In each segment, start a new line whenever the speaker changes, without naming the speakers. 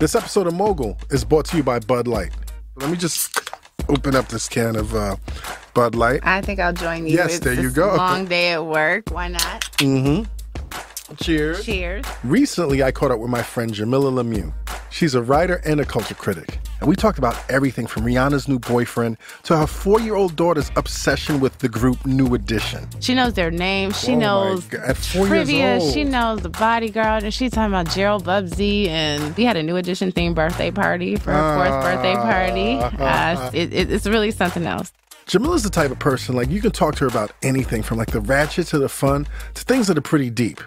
This episode of Mogul is brought to you by Bud Light. Let me just open up this can of Bud Light.
I think I'll join you.
Yes, there you go.
Long day at work. Why not?
Mm-hmm. Cheers.
Cheers.
Recently, I caught up with my friend Jamila Lemieux. She's a writer and a culture critic. And we talked about everything from Rihanna's new boyfriend to her 4-year-old daughter's obsession with the group New Edition.
She knows their names. She knows
at 4
trivia.
years old.
She knows the bodyguard. And she's talking about Gerald Bubsy. And we had a New Edition themed birthday party for her 4th birthday party. It's really something else.
Jamila's the type of person, like, you can talk to her about anything from, like, the ratchet to the fun to things that are pretty deep.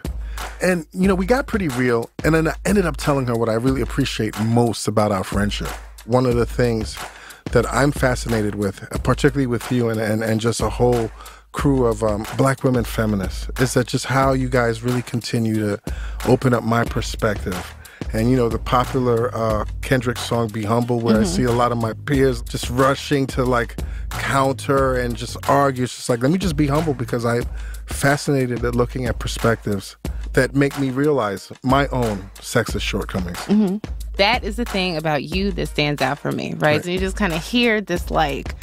And, you know, we got pretty real, and then I ended up telling her what I really appreciate most about our friendship. One of the things that I'm fascinated with, particularly with you and just a whole crew of Black women feminists, is that just how you guys really continue to open up my perspective. And, you know, the popular Kendrick song, Be Humble, where I see a lot of my peers just rushing to, like, counter and just argue. It's just like, let me just be humble because I'm fascinated at looking at perspectives that make me realize my own sexist shortcomings.
Mm-hmm. That is the thing about you that stands out for me, right? So you just kind of hear this, like,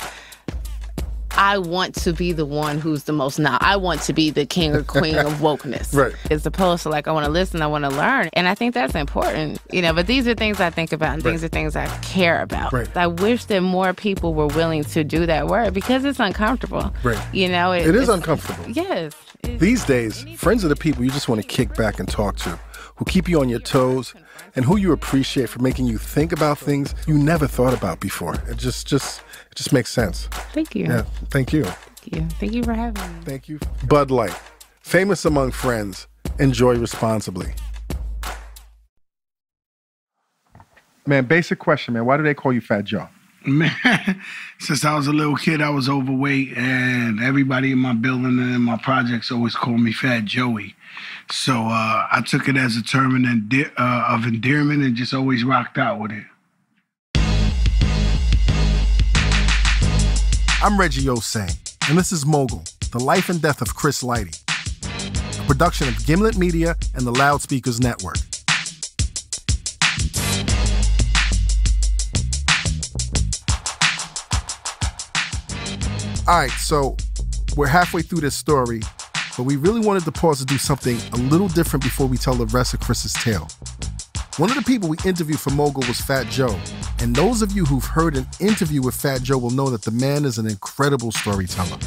I want to be the one who's the most now. I want to be the king or queen of wokeness.
Right.
As opposed to, like, I want to listen, I want to learn. And I think that's important, you know, but these are things I think about and these are things I care about.
Right.
I wish that more people were willing to do that work because it's uncomfortable.
Right.
You know,
it is uncomfortable.
Yes.
These days, friends are the people you just want to kick back and talk to, who keep you on your toes, and who you appreciate for making you think about things you never thought about before. It just makes sense.
Thank you.
Yeah, thank you.
Thank you. Thank you for having me.
Thank you. Bud Light, famous among friends. Enjoy responsibly. Man, basic question, man. Why do they call you Fat Joe?
Man, since I was a little kid, I was overweight, and everybody in my building and in my projects always called me Fat Joey. So I took it as a term of endearment and just always rocked out with it.
I'm Reggie Ossé, and this is Mogul, the life and death of Chris Lighty, a production of Gimlet Media and the Loudspeakers Network. All right, so we're halfway through this story, but we really wanted to pause to do something a little different before we tell the rest of Chris's tale. One of the people we interviewed for Mogul was Fat Joe, and those of you who've heard an interview with Fat Joe will know that the man is an incredible storyteller.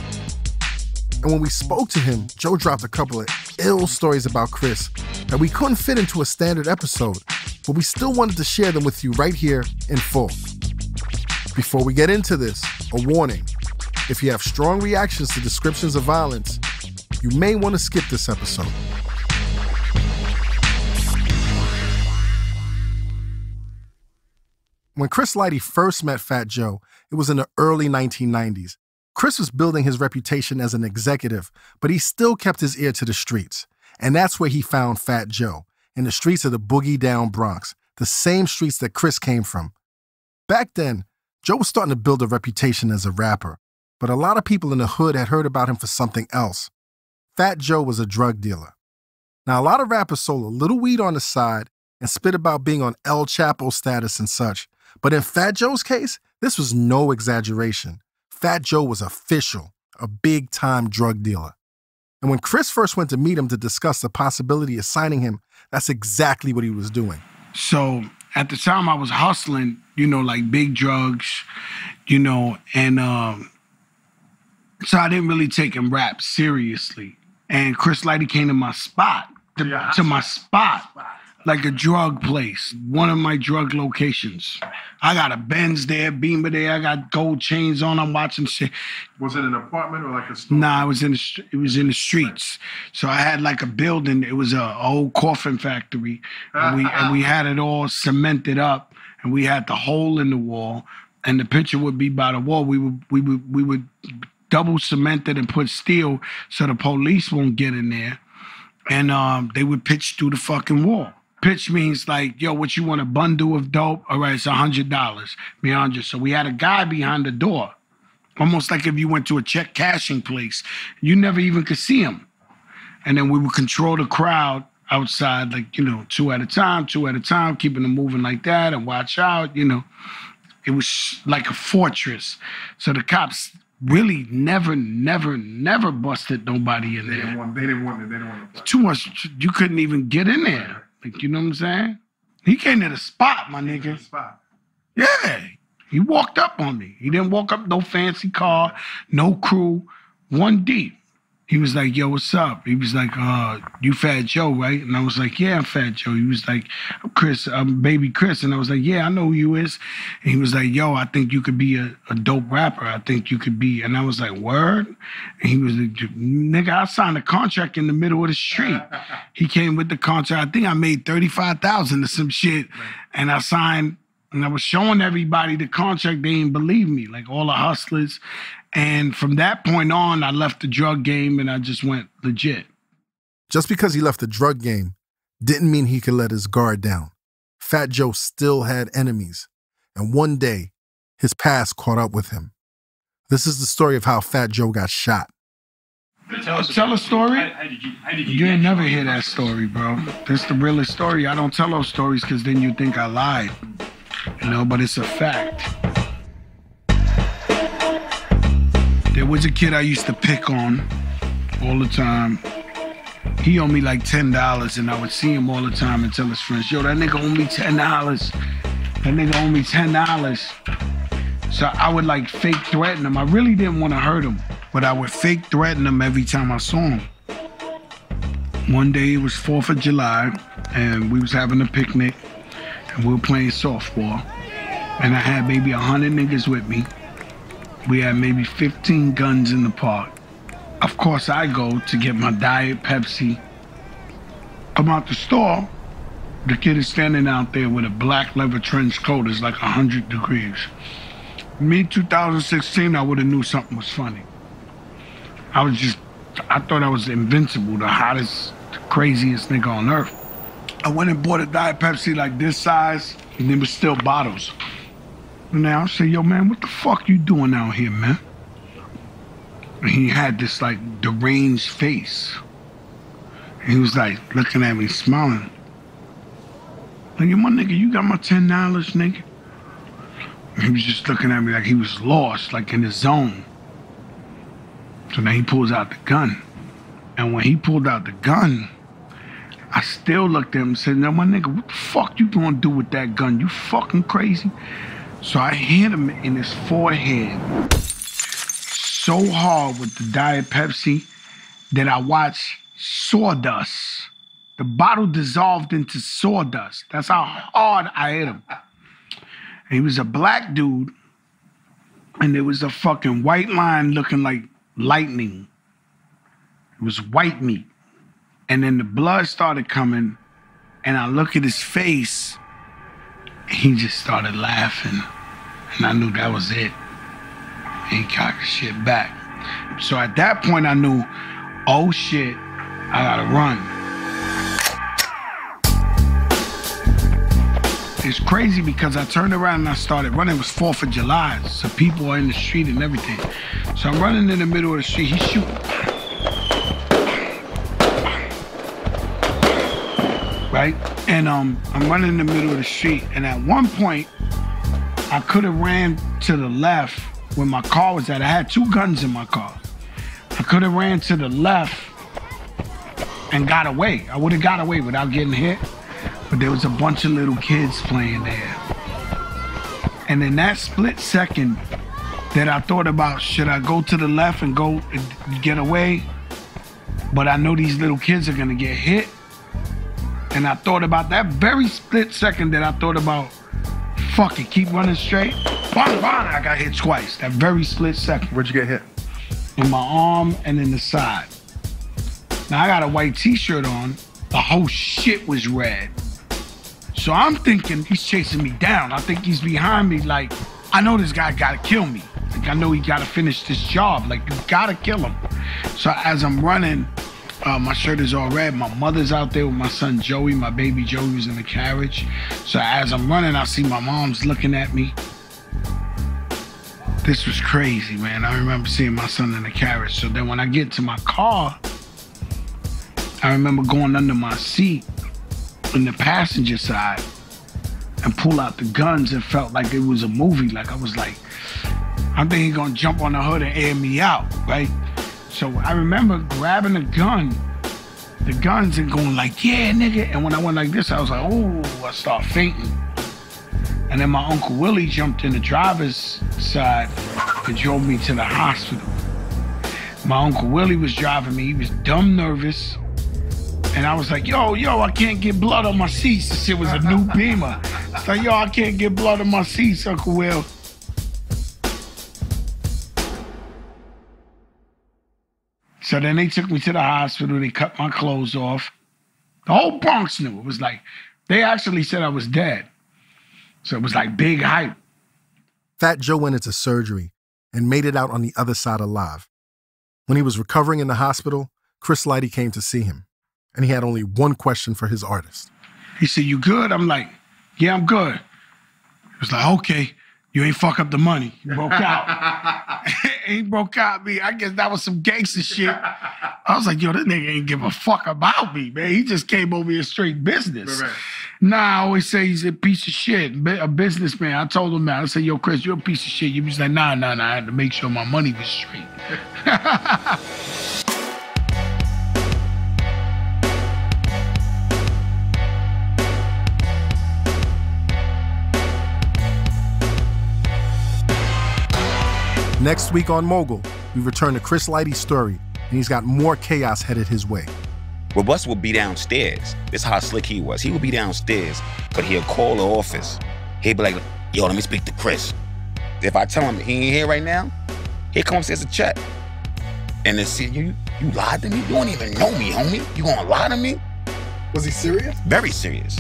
And when we spoke to him, Joe dropped a couple of ill stories about Chris that we couldn't fit into a standard episode, but we still wanted to share them with you right here in full. Before we get into this, a warning. If you have strong reactions to descriptions of violence, you may want to skip this episode. When Chris Lighty first met Fat Joe, it was in the early 1990s. Chris was building his reputation as an executive, but he still kept his ear to the streets. And that's where he found Fat Joe, in the streets of the Boogie Down Bronx, the same streets that Chris came from. Back then, Joe was starting to build a reputation as a rapper, but a lot of people in the hood had heard about him for something else. Fat Joe was a drug dealer. Now, a lot of rappers sold a little weed on the side and spit about being on El Chapo status and such. But in Fat Joe's case, this was no exaggeration. Fat Joe was official, a big-time drug dealer. And when Chris first went to meet him to discuss the possibility of signing him, that's exactly what he was doing.
So at the time I was hustling, you know, like big drugs, you know, and so I didn't really take him rap seriously. And Chris Lighty came to my spot, like a drug place, one of my drug locations. I got a Benz there, Beamer there, I got gold chains on, I'm watching shit.
Was it an apartment or like a store?
Nah, it was in the streets. So I had like a building, it was an old coffin factory, and we had it all cemented up, and we had the hole in the wall, and the picture would be by the wall. We would double cement it and put steel so the police won't get in there, and they would pitch through the fucking wall. Pitch means like, yo, what you want, a bundle of dope? All right, it's $100. $100. So we had a guy behind the door, almost like if you went to a check cashing place. You never even could see him. And then we would control the crowd outside, like, you know, two at a time, keeping them moving like that and watch out, you know. It was like a fortress. So the cops really never busted nobody in there.
They didn't want to.
Too much, you couldn't even get in there. Like, you know what I'm saying? He came to the spot, my nigga. Yeah. He walked up on me. He didn't walk up no fancy car, no crew, one deep. He was like, yo, what's up? He was like, you Fat Joe, right? And I was like, yeah, I'm Fat Joe. He was like, Chris, I'm Baby Chris. And I was like, yeah, I know who you is. And he was like, yo, I think you could be a dope rapper. I think you could be. And I was like, word? And he was like, nigga, I signed a contract in the middle of the street. He came with the contract. I think I made $35,000 or some shit. And I signed, and I was showing everybody the contract. They didn't believe me, like all the hustlers. And from that point on, I left the drug game and I just went legit.
Just because he left the drug game didn't mean he could let his guard down. Fat Joe still had enemies. And one day, his past caught up with him. This is the story of how Fat Joe got shot.
Tell a story?
How did
you ain't never hear that story, bro. That's the realest story. I don't tell those stories because then you think I lied. You know, but it's a fact. There was a kid I used to pick on all the time. He owed me like $10 and I would see him all the time and tell his friends, yo, that nigga owe me $10. That nigga owe me $10. So I would like fake threaten him. I really didn't want to hurt him, but I would fake threaten him every time I saw him. One day it was 4th of July and we was having a picnic and we were playing softball. And I had maybe 100 niggas with me. We had maybe 15 guns in the park. Of course, I go to get my Diet Pepsi. I'm out the store. The kid is standing out there with a black leather trench coat. It's like 100 degrees. Me, 2016, I would have knew something was funny. I thought I was invincible, the hottest, the craziest nigga on earth. I went and bought a Diet Pepsi like this size, and there was still bottles. Now I say, yo, man, what the fuck you doing out here, man? And he had this like deranged face. And he was like looking at me, smiling. Like, yo, my nigga, you got my $10, nigga? And he was just looking at me like he was lost, like in his zone. So then he pulls out the gun. And when he pulled out the gun, I still looked at him and said, no, my nigga, what the fuck you gonna do with that gun? You fucking crazy? So I hit him in his forehead so hard with the Diet Pepsi that I watched sawdust. The bottle dissolved into sawdust. That's how hard I hit him. And he was a black dude, and there was a fucking white line looking like lightning. It was white meat. And then the blood started coming, and I look at his face, he just started laughing. And I knew that was it. He cocked the shit back. So at that point I knew, oh shit, I gotta run. It's crazy because I turned around and I started running. It was 4th of July, so people are in the street and everything. So I'm running in the middle of the street, he's shooting. Right? And I'm running in the middle of the street, and at one point, I could have ran to the left where my car was at. I had 2 guns in my car. I could have ran to the left and got away. I would have got away without getting hit, but there was a bunch of little kids playing there. And in that split second that I thought about, should I go to the left and go and get away? But I know these little kids are gonna get hit. And I thought about that very split second that I thought about, fuck it, keep running straight. Bang, bang, I got hit twice. That very split second.
Where'd you get hit?
In my arm and in the side. Now I got a white t-shirt on. The whole shit was red. So I'm thinking he's chasing me down. I think he's behind me like, I know this guy gotta kill me. Like, I know he gotta finish this job. Like, you gotta kill him. So as I'm running, my shirt is all red. My mother's out there with my son Joey. My baby Joey was in the carriage. So as I'm running, I see my mom's looking at me. This was crazy, man. I remember seeing my son in the carriage. So then when I get to my car, I remember going under my seat in the passenger side and pull out the guns and felt like it was a movie. Like I was like, I think he's gonna jump on the hood and air me out, right? So I remember grabbing the guns and going like, yeah, nigga. And when I went like this, I was like, oh, I start fainting. And then my Uncle Willie jumped in the driver's side and drove me to the hospital. My Uncle Willie was driving me. He was dumb nervous. And I was like, yo, I can't get blood on my seats. This shit was a new Beamer. It's like, yo, I can't get blood on my seats, Uncle Will. So then they took me to the hospital. They cut my clothes off. The whole Bronx knew. It was like, they actually said I was dead. So it was like big hype.
Fat Joe went into surgery and made it out on the other side alive. When he was recovering in the hospital, Chris Lighty came to see him, and he had only one question for his artist.
He said, you good? I'm like, yeah, I'm good. He was like, okay, you ain't fuck up the money. You broke out. He broke out me. I guess that was some gangster shit. I was like, yo, this nigga ain't give a fuck about me, man. He just came over here straight business. Right. Nah, I always say he's a piece of shit, a businessman. I told him that. I said, yo, Chris, you're a piece of shit. He was like, nah. I had to make sure my money was straight.
Next week on Mogul, we return to Chris Lighty's story, and he's got more chaos headed his way.
Well, Buster would be downstairs. This is how slick he was. He would be downstairs, but he'll call the office. He'd be like, yo, let me speak to Chris. If I tell him he ain't here right now, here comes there's a check. And then see, you lied to me? You don't even know me, homie. You gonna lie to me?
Was he serious?
Very serious.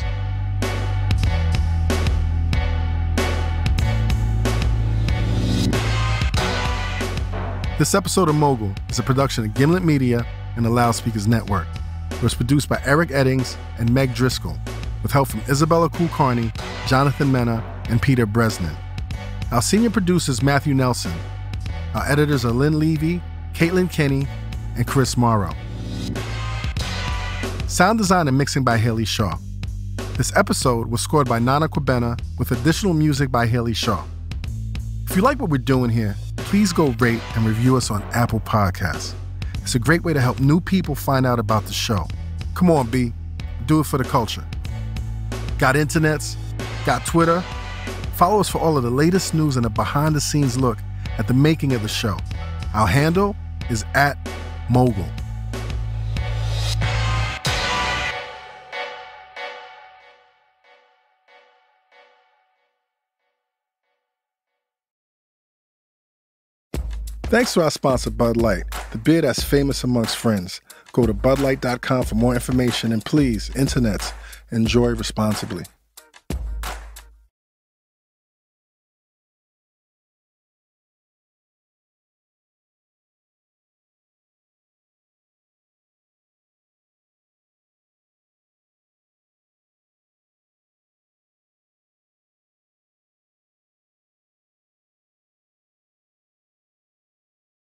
This episode of Mogul is a production of Gimlet Media and the Loudspeakers Network. It was produced by Eric Eddings and Meg Driscoll, with help from Isabella Kulkarni, Jonathan Mena, and Peter Bresnan. Our senior producer is Matthew Nelson. Our editors are Lynn Levy, Caitlin Kenny, and Chris Morrow. Sound design and mixing by Haley Shaw. This episode was scored by Nana Kwabena with additional music by Haley Shaw. If you like what we're doing here, please go rate and review us on Apple Podcasts. It's a great way to help new people find out about the show. Come on, B. Do it for the culture. Got internets? Got Twitter? Follow us for all of the latest news and a behind-the-scenes look at the making of the show. Our handle is @Mogul. Thanks to our sponsor, Bud Light, the beer that's famous amongst friends. Go to budlight.com for more information, and please, internets, enjoy responsibly.